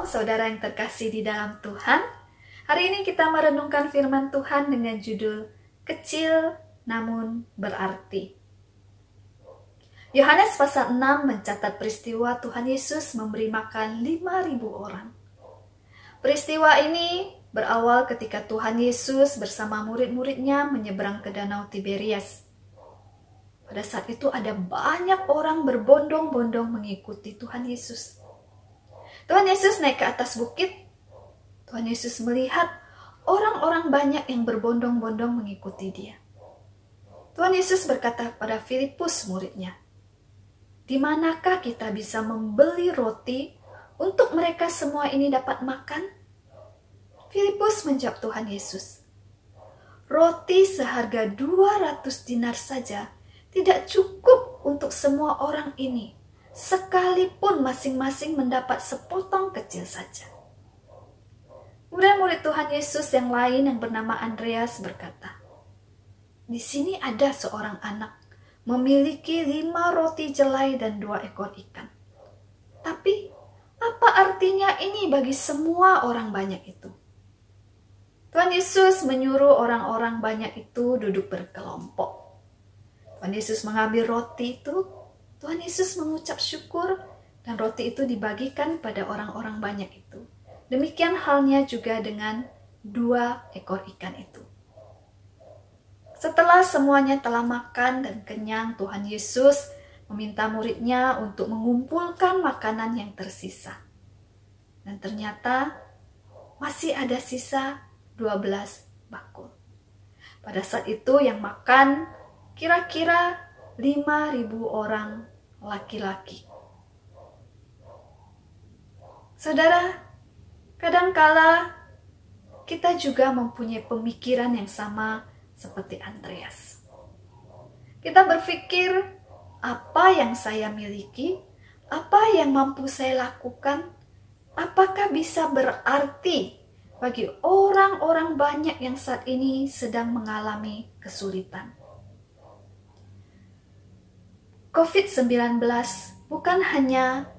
Shalom saudara yang terkasih di dalam Tuhan. Hari ini kita merenungkan firman Tuhan dengan judul Kecil Namun Berarti. Yohanes pasal 6 mencatat peristiwa Tuhan Yesus memberi makan 5.000 orang. Peristiwa ini berawal ketika Tuhan Yesus bersama murid-muridnya menyeberang ke Danau Tiberias. Pada saat itu ada banyak orang berbondong-bondong mengikuti Tuhan Yesus. Tuhan Yesus naik ke atas bukit. Tuhan Yesus melihat orang-orang banyak yang berbondong-bondong mengikuti dia. Tuhan Yesus berkata kepada Filipus muridnya, "Di manakah kita bisa membeli roti untuk mereka semua ini dapat makan?" Filipus menjawab Tuhan Yesus, "Roti seharga 200 dinar saja tidak cukup untuk semua orang ini, sekalipun masing-masing mendapat sepotong kecil saja." Murid-murid Tuhan Yesus yang lain yang bernama Andreas berkata, "Di sini ada seorang anak memiliki 5 roti jelai dan 2 ekor ikan. Tapi apa artinya ini bagi semua orang banyak itu?" Tuhan Yesus menyuruh orang-orang banyak itu duduk berkelompok. Tuhan Yesus mengambil roti itu, Tuhan Yesus mengucap syukur, dan roti itu dibagikan pada orang-orang banyak itu. Demikian halnya juga dengan 2 ekor ikan itu. Setelah semuanya telah makan dan kenyang, Tuhan Yesus meminta muridnya untuk mengumpulkan makanan yang tersisa. Dan ternyata masih ada sisa 12 bakul. Pada saat itu yang makan kira-kira 5.000 orang laki-laki. Saudara, kadangkala kita juga mempunyai pemikiran yang sama seperti Andreas. Kita berpikir, apa yang saya miliki, apa yang mampu saya lakukan, apakah bisa berarti bagi orang-orang banyak yang saat ini sedang mengalami kesulitan? COVID-19 bukan hanya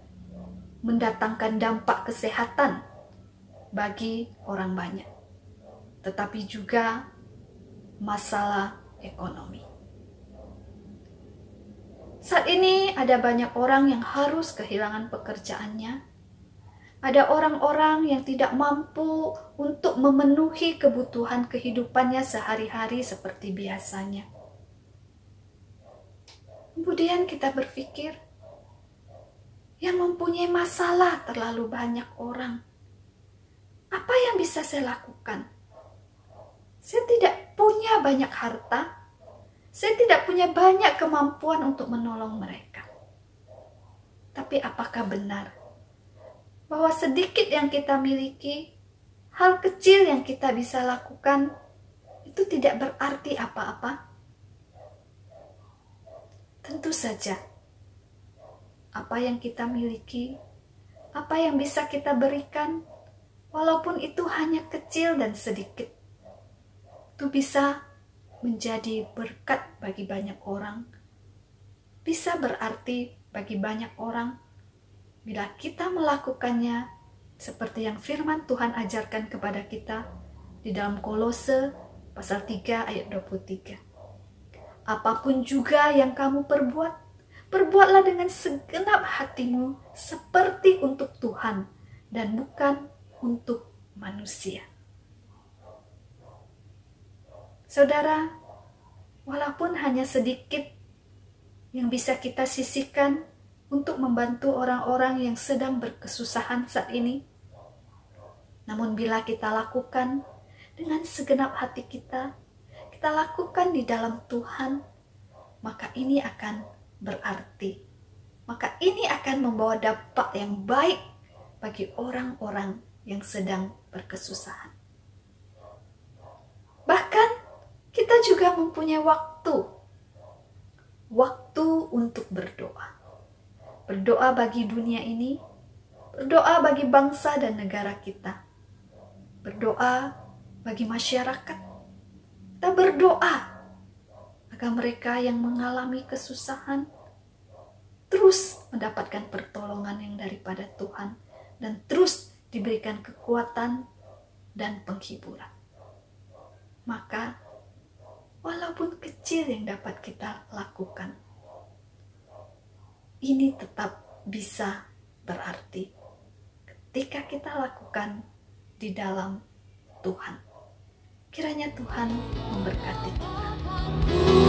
mendatangkan dampak kesehatan bagi orang banyak, tetapi juga masalah ekonomi. Saat ini ada banyak orang yang harus kehilangan pekerjaannya. Ada orang-orang yang tidak mampu untuk memenuhi kebutuhan kehidupannya sehari-hari seperti biasanya. Kemudian kita berpikir, yang mempunyai masalah terlalu banyak orang. Apa yang bisa saya lakukan? Saya tidak punya banyak harta. Saya tidak punya banyak kemampuan untuk menolong mereka. Tapi apakah benar bahwa sedikit yang kita miliki, hal kecil yang kita bisa lakukan, itu tidak berarti apa-apa? Tentu saja, apa yang kita miliki, apa yang bisa kita berikan, walaupun itu hanya kecil dan sedikit, itu bisa menjadi berkat bagi banyak orang, bisa berarti bagi banyak orang bila kita melakukannya seperti yang firman Tuhan ajarkan kepada kita di dalam Kolose pasal 3 ayat 23. Apapun juga yang kamu perbuat, perbuatlah dengan segenap hatimu seperti untuk Tuhan dan bukan untuk manusia. Saudara, walaupun hanya sedikit yang bisa kita sisihkan untuk membantu orang-orang yang sedang berkesusahan saat ini, namun bila kita lakukan dengan segenap hati kita lakukan di dalam Tuhan, maka ini akan berarti. Maka ini akan membawa dampak yang baik bagi orang-orang yang sedang berkesusahan. Bahkan kita juga mempunyai waktu untuk berdoa. Berdoa bagi dunia ini, berdoa bagi bangsa dan negara kita, berdoa bagi masyarakat. Kita berdoa agar mereka yang mengalami kesusahan terus mendapatkan pertolongan yang daripada Tuhan dan terus diberikan kekuatan dan penghiburan. Maka, walaupun kecil yang dapat kita lakukan, ini tetap bisa berarti ketika kita lakukan di dalam Tuhan. Kiranya Tuhan memberkati kita.